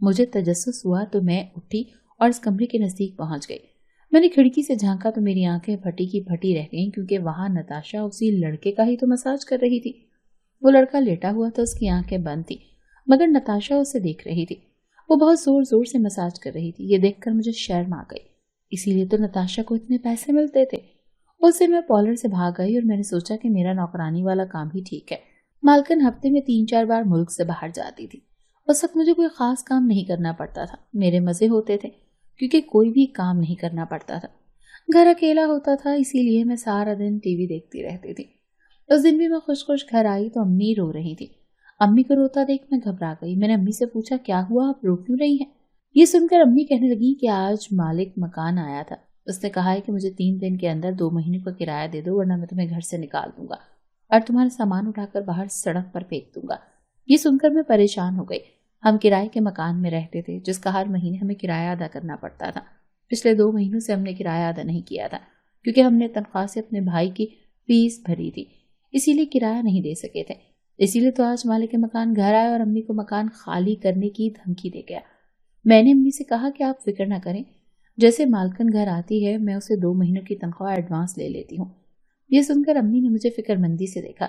مجھے تجسس ہوا تو میں اٹھی اور اس کمرے کے نزدیک پہنچ گئی۔ میں نے کھڑکی سے جھانکا تو میری آنکھیں پھٹی کی پھٹی رہ گئیں، کیونکہ وہاں نتاشا اسی لڑکے کا ہی تو مساج کر رہی تھی۔ وہ لڑکا لیٹا ہوا تھا، اس کی آنکھیں بند تھی، مگر نتاشا اسے دیکھ رہی تھی۔ وہ بہت زور زور سے مساج کر رہی تھی۔ یہ دیکھ کر مجھے شرم آ گئی، اسی لیے تو نتاشا کو اتنے پیسے ملتے تھے۔ اس سے میں پارلر سے بھاگ آئی اور میں نے سوچا کہ میرا نوکرانی والا کام ہی ٹھیک ہے۔ مالکن ہفتے میں 3-4 بار ملک سے باہر جاتی تھی۔ اس وقت مجھے کوئی خاص کام نہیں کرنا پڑتا تھا، میرے مزے ہوتے تھے کیونکہ کوئی بھی کام نہیں کرنا پڑتا تھا۔ گھر اکیلا ہوتا تھا، اسی لیے میں سارا دن ٹی وی دیکھتی رہتی تھی۔ اس دن بھی میں خوش خوش گھر آئی تو امی رو رہی تھی۔ امی کو روتا دیکھ میں گھبرا گئی۔ میں نے امی سے پوچھا کیا ہوا، آپ رو کیوں رہی ہیں؟ یہ سن کر امی کہنے لگی کہ آج مالک مکان آیا تھا، اس نے کہا ہے کہ مجھے 3 دن کے اندر 2 مہینے کا کرایہ دے دو، ورنہ میں تمہیں گھر سے نکال دوں گا اور تمہارا سامان اٹھا کر باہر سڑک پر پھینک دوں گا۔ یہ سن کر میں پریشان ہو گئی۔ ہم کرائے کے مکان میں رہتے تھے جس کا ہر مہینے ہمیں کرایہ ادا کرنا پڑتا تھا۔ پچھلے 2 مہینوں سے ہم نے کرایہ ادا نہیں کیا تھا کیونکہ ہم نے تنخواہ سے اپنے بھائی کی فیس بھری تھی، اسی لیے کرایہ نہیں دے سکے تھے۔ اسی لیے تو آج مالک مکان گھر آئے اور امی کو مکان خالی کرنے کی دھمکی دے گیا۔ میں نے امی سے کہا کہ آپ فکر نہ کریں، جیسے مالکن گھر آتی ہے میں اسے 2 مہینوں کی تنخواہ ایڈوانس لے لیتی ہوں۔ یہ سن کر امی نے مجھے فکر مندی سے دیکھا۔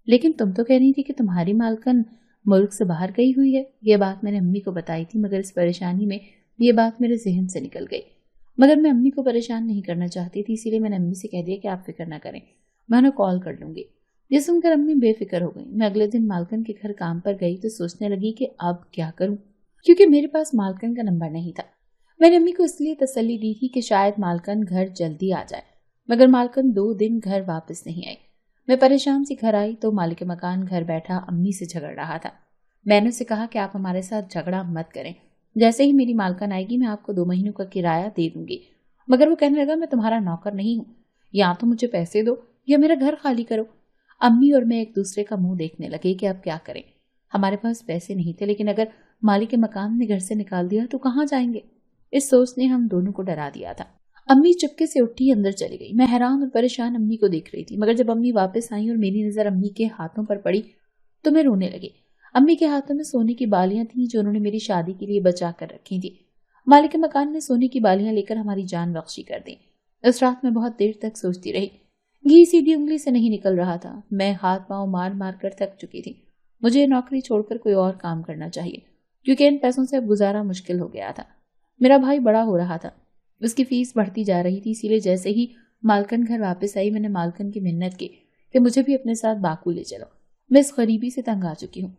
لیکن تم تو کہہ رہی تھی کہ تمہاری مالکن ملک سے باہر گئی ہوئی ہے۔ یہ بات میں نے امی کو بتائی تھی، مگر اس پریشانی میں یہ بات میرے ذہن سے نکل گئی۔ مگر میں امی کو پریشان نہیں کرنا چاہتی تھی، اسی لیے میں نے امی سے کہہ دیا کہ آپ فکر نہ کریں، میں انہیں کال کر لوں گی۔ یہ سن کر امی بے فکر ہو گئی۔ میں اگلے دن مالکن کے گھر کام پر گئی تو سوچنے لگی کہ اب کیا کروں، کیونکہ میرے پاس مالکن کا نمبر نہیں تھا۔ میں نے امی کو اس لیے تسلی دی تھی کہ شاید مالکن گھر جلدی آ جائے، مگر مالکن 2 دن گھر واپس نہیں آئی۔ میں پریشان سی گھر آئی تو مالک مکان گھر بیٹھا امی سے جھگڑ رہا تھا۔ میں نے اسے کہا کہ آپ ہمارے ساتھ جھگڑا مت کریں، جیسے ہی میری مالکن آئے گی میں آپ کو 2 مہینوں کا کرایہ دے دوں گی۔ مگر وہ کہنے لگا میں تمہارا نوکر نہیں ہوں، یا تو مجھے پیسے دو یا میرا گھر خالی کرو۔ امی اور میں ایک دوسرے کا منہ دیکھنے لگے کہ اب کیا کریں۔ ہمارے پاس پیسے نہیں تھے، لیکن اگر مالک مکان نے گھر سے نکال دیا تو کہاں جائیں گے؟ اس سوچ نے ہم دونوں کو ڈرا دیا تھا۔ امی چپکے سے اٹھی اندر چلی گئی۔ میں حیران اور پریشان امی کو دیکھ رہی تھی، مگر جب امی واپس آئیں اور میری نظر امی کے ہاتھوں پر پڑی تو میں رونے لگی۔ امی کے ہاتھوں میں سونے کی بالیاں تھیں جو انہوں نے میری شادی کے لیے بچا کر رکھی تھی۔ مالک مکان نے سونے کی بالیاں لے کر ہماری جان بخشی کر دی۔ اس رات میں بہت دیر تک سوچتی رہی، گھی سیدھی انگلی سے نہیں نکل رہا تھا۔ میں ہاتھ پاؤں مار مار کر تھک چکی تھی۔ مجھے نوکری چھوڑ کر کوئی اور کام کرنا چاہیے، کیونکہ ان پیسوں سے اب گزارا مشکل ہو گیا تھا۔ میرا بھائی بڑا ہو رہا تھا، اس کی فیس بڑھتی جا رہی تھی، اسی لیے جیسے ہی مالکن گھر واپس آئی میں نے مالکن کی منت کی کہ مجھے بھی اپنے ساتھ باکو لے چلو، میں اس غریبی سے تنگ آ چکی ہوں۔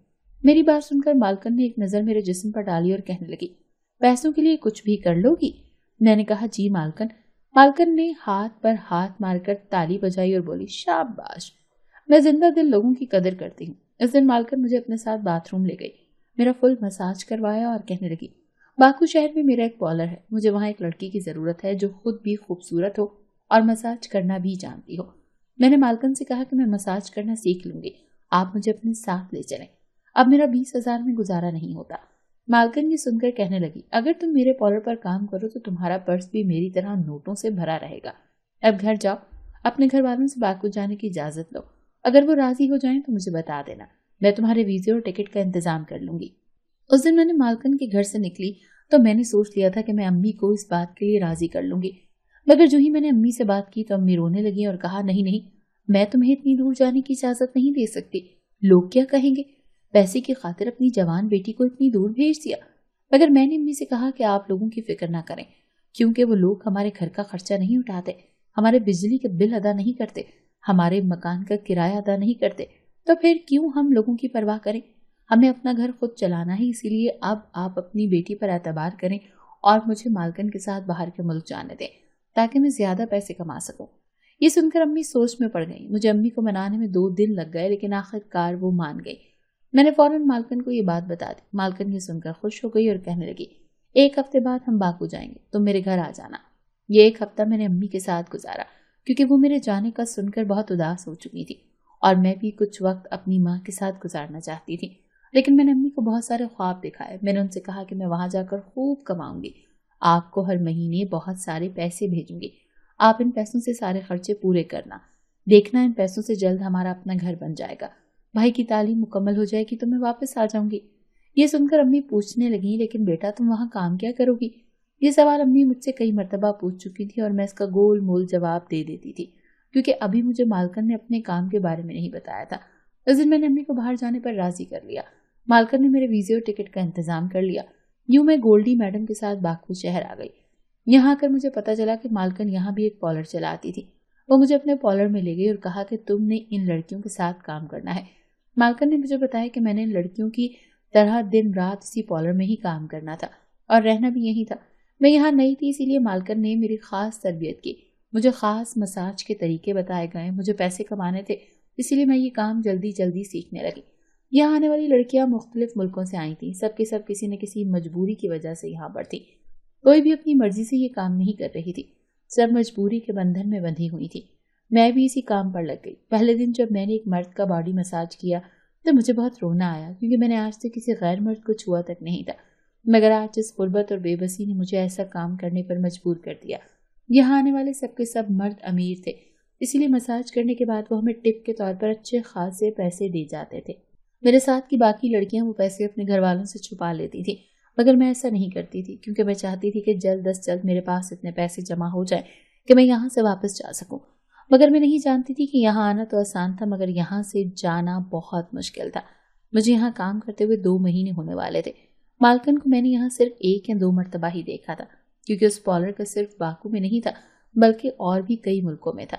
میری بات سن کر مالکن نے ایک نظر میرے جسم پر ڈالی اور کہنے لگی پیسوں کے لیے کچھ بھی کر لو گی؟ میں نے کہا جی مالکن۔ مالکن نے ہاتھ پر ہاتھ مار کر تالی بجائی اور بولی شاباش، میں زندہ دل لوگوں کی قدر کرتی ہوں۔ اس دن مالکن مجھے اپنے ساتھ باتھ روم لے گئی، میرا فل مساج کروایا اور کہنے لگی باکو شہر میں میرا ایک پارلر ہے، مجھے وہاں ایک لڑکی کی ضرورت ہے جو خود بھی خوبصورت ہو اور مساج کرنا بھی جانتی ہو۔ میں نے مالکن سے کہا کہ میں مساج کرنا سیکھ لوں گی، آپ مجھے اپنے ساتھ لے چلیں، اب میرا 20,000 میں گزارا نہیں ہوتا۔ مالکن یہ سن کر کہنے لگی اگر تم میرے پارلر پر کام کرو تو تمہارا پرس بھی میری طرح نوٹوں سے بھرا رہے گا۔ اب گھر جاؤ، اپنے گھر والوں سے باکو جانے کی اجازت لو، اگر وہ راضی ہو جائیں تو مجھے بتا دینا، میں تمہارے ویزے اور ٹکٹ کا انتظام کر لوں گی۔ اس دن میں نے مالکن کے گھر سے نکلی تو میں نے سوچ لیا تھا کہ میں امی کو اس بات کے لیے راضی کر لوں گی، مگر جو ہی میں نے امی سے بات کی تو امی رونے لگی اور کہا نہیں نہیں، میں تمہیں اتنی دور جانے کی اجازت نہیں دے سکتی، لوگ کیا کہیں گے؟ پیسے کی خاطر اپنی جوان بیٹی کو اتنی دور بھیج دیا۔ مگر میں نے امی سے کہا کہ آپ لوگوں کی فکر نہ کریں، کیونکہ وہ لوگ ہمارے گھر کا خرچہ نہیں اٹھاتے، ہمارے بجلی کے بل ادا نہیں کرتے، ہمارے مکان کا کرایہ ادا نہیں کرتے، تو پھر کیوں ہم لوگوں کی پرواہ کریں؟ ہمیں اپنا گھر خود چلانا ہے، اسی لیے اب آپ اپنی بیٹی پر اعتبار کریں اور مجھے مالکن کے ساتھ باہر کے ملک جانے دیں تاکہ میں زیادہ پیسے کما سکوں۔ یہ سن کر امی سوچ میں پڑ گئی۔ مجھے امی کو منانے میں 2 دن لگ گئے، لیکن آخر کار وہ مان گئی۔ میں نے فوراً مالکن کو یہ بات بتا دی۔ مالکن یہ سن کر خوش ہو گئی اور کہنے لگی 1 ہفتے بعد ہم باکو جائیں گے، تم میرے گھر آ جانا۔ یہ 1 ہفتہ میں نے امی کے ساتھ گزارا کیونکہ وہ میرے جانے کا سن کر بہت اداس ہو چکی تھی اور میں بھی کچھ وقت اپنی ماں کے ساتھ گزارنا چاہتی تھی۔ لیکن میں نے امی کو بہت سارے خواب دکھائے۔ میں نے ان سے کہا کہ میں وہاں جا کر خوب کماؤں گی، آپ کو ہر مہینے بہت سارے پیسے بھیجوں گی، آپ ان پیسوں سے سارے خرچے پورے کرنا، دیکھنا ان پیسوں سے جلد ہمارا اپنا گھر بن جائے گا، بھائی کی تعلیم مکمل ہو جائے گی تو میں واپس آ جاؤں گی۔ یہ سن کر امی پوچھنے لگی لیکن بیٹا تم وہاں کام کیا کرو گی؟ یہ سوال امی مجھ سے کئی مرتبہ پوچھ چکی تھی اور میں اس کا گول مول جواب دے دیتی تھی کیونکہ ابھی مجھے مالکن نے اپنے کام کے بارے میں نہیں بتایا تھا۔ اس دن میں نے امی کو باہر جانے پر راضی کر لیا۔ مالکن نے میرے ویزے اور ٹکٹ کا انتظام کر لیا۔ یوں میں گولڈی میڈم کے ساتھ باکو شہر آ گئی۔ یہاں آ کر مجھے پتا چلا کہ مالکن یہاں بھی ایک پارلر چلاتی تھی۔ وہ مجھے اپنے پارلر میں لے گئی اور کہا کہ تم نے ان لڑکیوں کے ساتھ کام کرنا ہے۔ مالکن نے مجھے بتایا کہ میں نے ان لڑکیوں کی طرح دن رات اسی پارلر میں ہی کام کرنا تھا اور رہنا بھی یہی تھا۔ میں یہاں نئی تھی، اسی لیے مالکن نے میری خاص تربیت کی۔ مجھے خاص مساج کے طریقے بتائے گئے، مجھے پیسے کمانے تھے، اسی لیے میں یہ کام جلدی جلدی سیکھنے لگی۔ یہاں آنے والی لڑکیاں مختلف ملکوں سے آئی تھیں، سب کے سب کسی نہ کسی مجبوری کی وجہ سے یہاں پر تھی۔ کوئی بھی اپنی مرضی سے یہ کام نہیں کر رہی تھی، سب مجبوری کے بندھن میں بندھی ہوئی تھی۔ میں بھی اسی کام پر لگ گئی۔ پہلے دن جب میں نے ایک مرد کا باڈی مساج کیا تو مجھے بہت رونا آیا کیونکہ میں نے آج تک کسی غیر مرد کو چھوا تک نہیں تھا، مگر آج اس غربت اور بے بسی نے مجھے ایسا کام کرنے پر مجبور کر دیا۔ یہاں آنے والے سب کے سب مرد امیر تھے، اسی لیے مساج کرنے کے بعد وہ ہمیں ٹپ کے طور پر اچھے خاصے پیسے دے جاتے تھے۔ میرے ساتھ کی باقی لڑکیاں وہ پیسے اپنے گھر والوں سے چھپا لیتی تھی، مگر میں ایسا نہیں کرتی تھی کیونکہ میں چاہتی تھی کہ جلد از جلد میرے پاس اتنے پیسے جمع ہو جائیں کہ میں یہاں سے واپس جا سکوں۔ مگر میں نہیں جانتی تھی کہ یہاں آنا تو آسان تھا مگر یہاں سے جانا بہت مشکل تھا۔ مجھے یہاں کام کرتے ہوئے 2 مہینے ہونے والے تھے۔ مالکن کو میں نے یہاں صرف 1 یا 2 مرتبہ ہی دیکھا تھا کیونکہ اس پارلر کا صرف باکو میں نہیں تھا بلکہ اور بھی کئی ملکوں میں تھا۔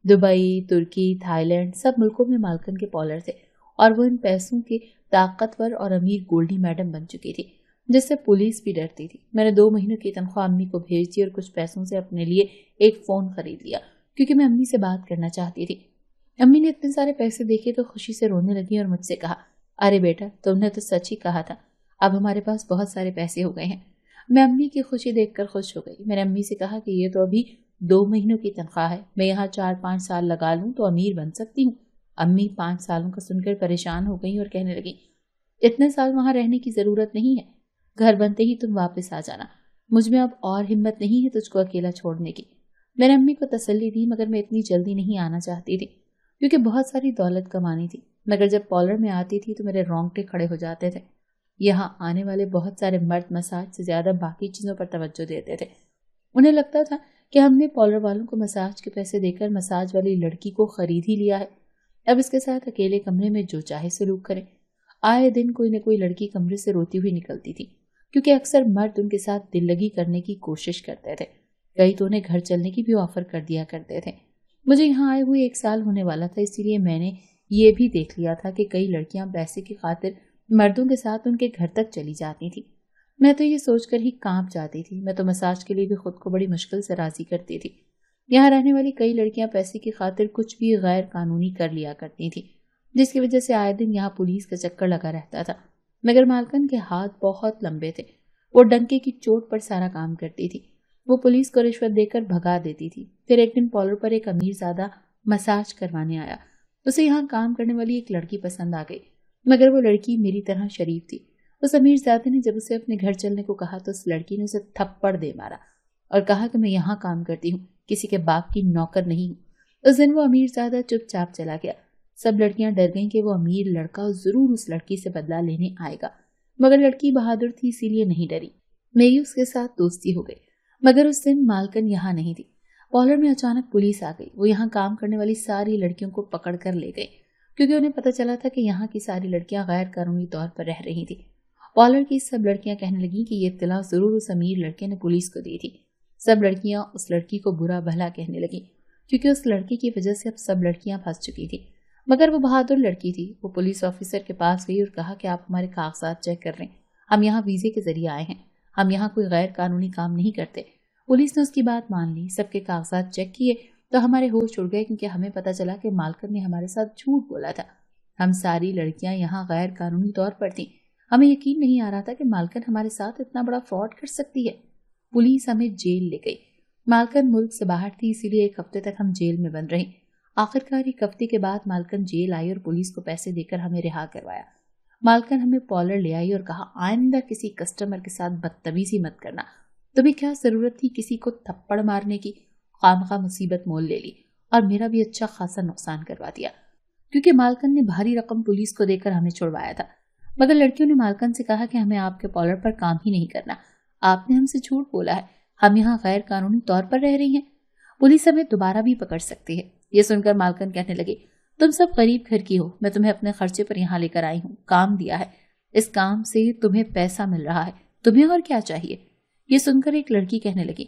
دبئی، ترکی، تھائی لینڈ، سب ملکوں میں مالکن کے پارلر تھے اور وہ ان پیسوں کے طاقتور اور امیر گولڈی میڈم بن چکی تھی جس سے پولیس بھی ڈرتی تھی۔ میں نے 2 مہینوں کی تنخواہ امی کو بھیج دی اور کچھ پیسوں سے اپنے لیے ایک فون خرید لیا کیونکہ میں امی سے بات کرنا چاہتی تھی۔ امی نے اتنے سارے پیسے دیکھے تو خوشی سے رونے لگی اور مجھ سے کہا، ارے بیٹا تم نے تو سچ ہی کہا تھا، اب ہمارے پاس بہت سارے پیسے ہو گئے ہیں۔ میں امی کی خوشی دیکھ کر خوش ہو گئی۔ میں نے امی سے کہا کہ یہ تو ابھی 2 مہینوں کی تنخواہ ہے، میں یہاں 4-5 سال لگا لوں تو امیر بن سکتی ہوں۔ امی 5 سالوں کا سن کر پریشان ہو گئی اور کہنے لگی، اتنے سال وہاں رہنے کی ضرورت نہیں ہے، گھر بنتے ہی تم واپس آ جانا، مجھ میں اب اور ہمت نہیں ہے تجھ کو اکیلا چھوڑنے کی۔ میں نے امی کو تسلی دی مگر میں اتنی جلدی نہیں آنا چاہتی تھی کیونکہ بہت ساری دولت کمانی تھی، مگر جب پارلر میں آتی تھی تو میرے رونگٹے کھڑے ہو جاتے تھے۔ یہاں آنے والے بہت سارے مرد مساج سے زیادہ باقی چیزوں پر توجہ دیتے تھے۔ انہیں لگتا تھا کہ ہم نے پارلر والوں کو مساج کے پیسے دے کر مساج والی لڑکی کو خرید ہی لیا ہے، اب اس کے ساتھ اکیلے کمرے میں جو چاہے سلوک کریں۔ آئے دن کوئی نہ کوئی لڑکی کمرے سے روتی ہوئی نکلتی تھی کیونکہ اکثر مرد ان کے ساتھ دل لگی کرنے کی کوشش کرتے تھے، کئی تو انہیں گھر چلنے کی بھی آفر کر دیا کرتے تھے۔ مجھے یہاں آئے ہوئے 1 سال ہونے والا تھا، اسی لیے میں نے یہ بھی دیکھ لیا تھا کہ کئی لڑکیاں پیسے کی خاطر مردوں کے ساتھ ان کے گھر تک چلی جاتی تھی۔ میں تو یہ سوچ کر ہی کانپ جاتی تھی، میں تو مساج کے لیے بھی خود کو بڑی مشکل سے راضی کرتی تھی۔ یہاں رہنے والی کئی لڑکیاں پیسے کی خاطر کچھ بھی غیر قانونی کر لیا کرتی تھیں جس کی وجہ سے آئے دن یہاں پولیس کا چکر لگا رہتا تھا، مگر مالکن کے ہاتھ بہت لمبے تھے، وہ ڈنکے کی چوٹ پر سارا کام کرتی تھی۔ وہ پولیس کو رشوت دے کر بھگا دیتی تھی۔ پھر ایک دن پارلر پر ایک امیر زادہ مساج کروانے آیا، اسے یہاں کام کرنے والی ایک لڑکی پسند آ گئی مگر وہ لڑکی میری طرح شریف تھی۔ اس امیر زادے نے جب اسے اپنے گھر چلنے کو کہا تو اس لڑکی نے اسے تھپڑ دے مارا اور کہا کہ میں یہاں کام کرتی ہوں، کسی کے باپ کی نوکر نہیں ہوں۔ اس دن وہ امیر زادہ چپ چاپ چلا گیا۔ سب لڑکیاں ڈر گئیں کہ وہ امیر لڑکا ضرور اس لڑکی سے بدلہ لینے آئے گا، مگر لڑکی بہادر تھی اسی لیے نہیں ڈری۔ میری اس کے ساتھ دوستی ہو گئی، مگر اس دن مالکن یہاں نہیں تھی۔ پارلر میں اچانک پولیس آ گئی، وہ یہاں کام کرنے والی ساری لڑکیوں کو پکڑ کر لے گئی کیونکہ انہیں پتہ چلا تھا کہ یہاں کی ساری لڑکیاں غیر قانونی طور پر رہ رہی تھیں۔ پارلر کی سب لڑکیاں کہنے لگیں کہ یہ اطلاع ضرور اس امیر لڑکے نے پولیس کو دی تھی۔ سب لڑکیاں اس لڑکی کو برا بھلا کہنے لگیں کیونکہ اس لڑکی کی وجہ سے اب سب لڑکیاں پھنس چکی تھی، مگر وہ بہادر لڑکی تھی۔ وہ پولیس آفیسر کے پاس گئی اور کہا کہ آپ ہمارے کاغذات چیک کر لیں، ہم یہاں ویزے کے ذریعے آئے ہیں، ہم یہاں کوئی غیر قانونی کام نہیں کرتے۔ پولیس نے اس کی بات مان لی، سب کے کاغذات چیک کیے تو ہمارے ہوش اڑ گئے کیونکہ ہمیں پتہ چلا کہ مالکن نے ہمارے ساتھ جھوٹ بولا تھا، ہم ساری لڑکیاں یہاں غیر قانونی طور پر تھیں۔ ہمیں یقین نہیں آ رہا تھا کہ مالکن ہمارے ساتھ اتنا بڑا فراڈ کر سکتی ہے۔ پولیس ہمیں جیل لے گئی۔ مالکن ملک سے باہر تھی اسی لیے 1 ہفتے تک ہم جیل میں بند رہے۔ آخرکار 1 ہفتے کے بعد مالکن جیل آئی اور پولیس کو پیسے دے کر ہمیں رہا کروایا۔ مالکن ہمیں پارلر لے آئی اور کہا آئندہ کسی کسٹمر کے ساتھ بدتمیزی مت کرنا، تمہیں کیا ضرورت تھی کسی کو تھپڑ مارنے کی؟ خامخواہ مصیبت مول لے لی اور میرا بھی اچھا خاصا نقصان کروا دیا کیونکہ مالکن نے بھاری رقم پولیس کو دے کر ہمیں چھڑوایا تھا۔ مگر لڑکیوں نے مالکن سے کہا کہ ہمیں آپ کے پارلر پر کام ہی نہیں کرنا، آپ نے ہم سے جھوٹ بولا ہے، ہم یہاں غیر قانونی طور پر رہ رہی ہیں، پولیس ہمیں دوبارہ بھی پکڑ سکتی ہے۔ یہ سن کر مالکن کہنے لگے، تم سب غریب گھر کی ہو، میں تمہیں اپنے خرچے پر یہاں لے کر آئی ہوں، کام دیا ہے، اس کام سے تمہیں پیسہ مل رہا ہے، تمہیں اور کیا چاہیے؟ یہ سن کر ایک لڑکی کہنے لگی،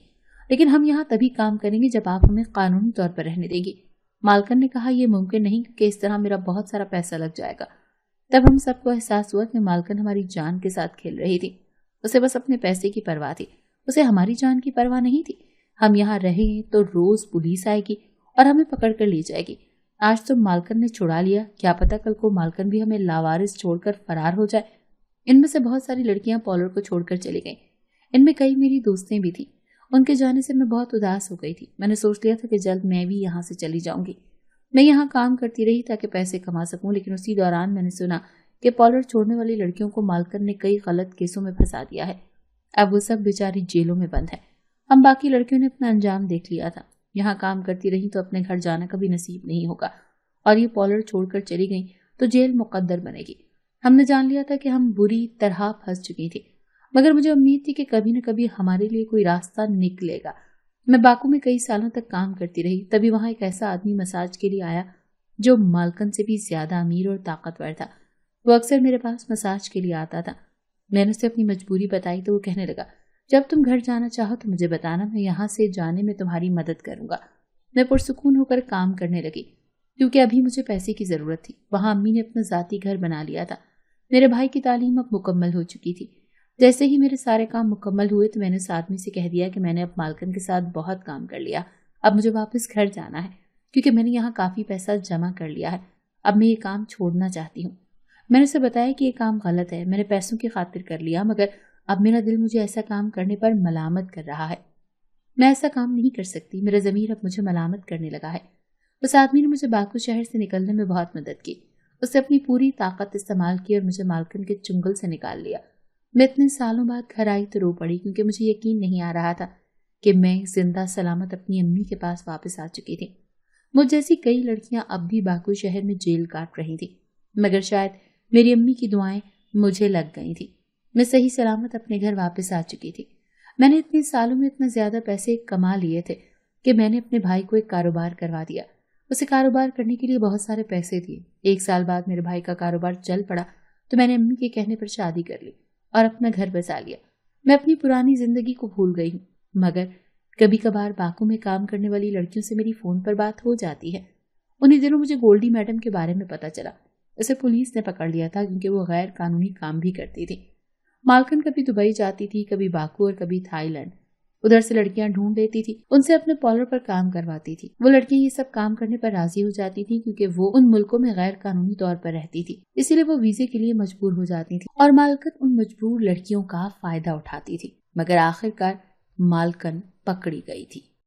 لیکن ہم یہاں تبھی کام کریں گے جب آپ ہمیں قانونی طور پر رہنے دیں گی۔ مالکن نے کہا، یہ ممکن نہیں کیونکہ اس طرح میرا بہت سارا پیسہ لگ جائے گا۔ تب ہم سب کو احساس ہوا کہ مالکن ہماری جان کے ساتھ کھیل رہی تھی، اسے بس اپنے پیسے کی پرواہ تھی، اسے ہماری جان کی پرواہ نہیں تھی۔ ہم یہاں رہیں تو روز پولیس آئے گی اور ہمیں پکڑ کر لے جائے گی۔ آج تو مالکن نے چھڑا لیا، کیا پتا کل کو مالکن بھی ہمیں لاوارث چھوڑ کر فرار ہو جائے۔ ان میں سے بہت ساری لڑکیاں پارلر کو چھوڑ کر چلی گئیں، ان میں کئی میری دوستیں بھی تھیں۔ ان کے جانے سے میں بہت اداس ہو گئی تھی، میں نے سوچ لیا تھا کہ جلد میں بھی یہاں سے چلی جاؤں گی۔ میں یہاں کام کرتی رہی تاکہ پیسے کما سکوں، لیکن اسی دوران میں نے سنا کہ پارلر چھوڑنے والی لڑکیوں کو مالکن نے کئی غلط کیسوں میں پھنسا دیا ہے، اب وہ سب بیچاری جیلوں میں بند ہے۔ ہم باقی لڑکیوں نے اپنا انجام دیکھ لیا تھا، یہاں کام کرتی رہی تو اپنے گھر جانا کبھی نصیب نہیں ہوگا، اور یہ پارلر چھوڑ کر چلی گئیں تو جیل مقدر بنے گی۔ ہم نے جان لیا تھا کہ ہم بری طرح پھنس چکی تھی، مگر مجھے امید تھی کہ کبھی نہ کبھی ہمارے لیے کوئی راستہ نکلے گا۔ میں باکو میں کئی سالوں تک کام کرتی رہی، تبھی وہاں ایک ایسا آدمی مساج کے لیے آیا جو مالکن سے بھی زیادہ امیر اور طاقتور تھا۔ وہ اکثر میرے پاس مساج کے لیے آتا تھا۔ میں نے اسے اپنی مجبوری بتائی تو وہ کہنے لگا، جب تم گھر جانا چاہو تو مجھے بتانا، میں یہاں سے جانے میں تمہاری مدد کروں گا۔ میں پرسکون ہو کر کام کرنے لگی کیونکہ ابھی مجھے پیسے کی ضرورت تھی۔ وہاں امی نے اپنا ذاتی گھر بنا لیا تھا، میرے بھائی کی تعلیم اب مکمل ہو چکی تھی۔ جیسے ہی میرے سارے کام مکمل ہوئے تو میں نے اس آدمی سے کہہ دیا کہ میں نے اب مالکن کے ساتھ بہت کام کر لیا، اب مجھے واپس گھر جانا ہے کیونکہ میں نے یہاں کافی پیسہ جمع کر لیا ہے، اب میں یہ کام چھوڑنا چاہتی ہوں۔ میں نے اسے بتایا کہ یہ کام غلط ہے، میں نے پیسوں کی خاطر کر لیا، مگر اب میرا دل مجھے ایسا کام کرنے پر ملامت کر رہا ہے، میں ایسا کام نہیں کر سکتی، میرا ضمیر اب مجھے ملامت کرنے لگا ہے۔ اس آدمی نے مجھے باکو شہر سے نکلنے میں بہت مدد کی، اس نے اپنی پوری طاقت استعمال کی اور مجھے مالکن کے چنگل سے نکال لیا۔ میں اتنے سالوں بعد گھر آئی تو رو پڑی کیونکہ مجھے یقین نہیں آ رہا تھا کہ میں زندہ سلامت اپنی امی کے پاس واپس آ چکی تھی۔ مجھ جیسی کئی لڑکیاں اب بھی باکو شہر میں جیل کاٹ رہی تھیں، مگر شاید میری امی کی دعائیں مجھے لگ گئی تھیں، میں صحیح سلامت اپنے گھر واپس آ چکی تھی۔ میں نے اتنے سالوں میں اتنا زیادہ پیسے کما لیے تھے کہ میں نے اپنے بھائی کو ایک کاروبار کروا دیا، اسے کاروبار کرنے کے لیے بہت سارے پیسے دیے۔ 1 سال بعد میرے بھائی کا کاروبار چل پڑا تو میں نے امی کے کہنے پر شادی کر لی اور اپنا گھر بسا لیا۔ میں اپنی پرانی زندگی کو بھول گئی ہوں، مگر کبھی کبھار باکو میں کام کرنے والی لڑکیوں سے میری فون پر بات ہو جاتی ہے۔ انہی دنوں مجھے گولڈی میڈم کے بارے میں پتا چلا، اسے پولیس نے پکڑ لیا تھا کیونکہ وہ غیر قانونی کام بھی کرتی تھی۔ مالکن کبھی دبئی جاتی تھی، کبھی باکو اور کبھی تھائی لینڈ، ادھر سے لڑکیاں ڈھونڈ لیتی تھی، ان سے اپنے پارلر پر کام کرواتی تھی۔ وہ لڑکیاں یہ سب کام کرنے پر راضی ہو جاتی تھی کیونکہ وہ ان ملکوں میں غیر قانونی طور پر رہتی تھی، اسی لیے وہ ویزے کے لیے مجبور ہو جاتی تھی اور مالکن ان مجبور لڑکیوں کا فائدہ اٹھاتی تھی، مگر آخر کار مالکن پکڑی گئی تھی۔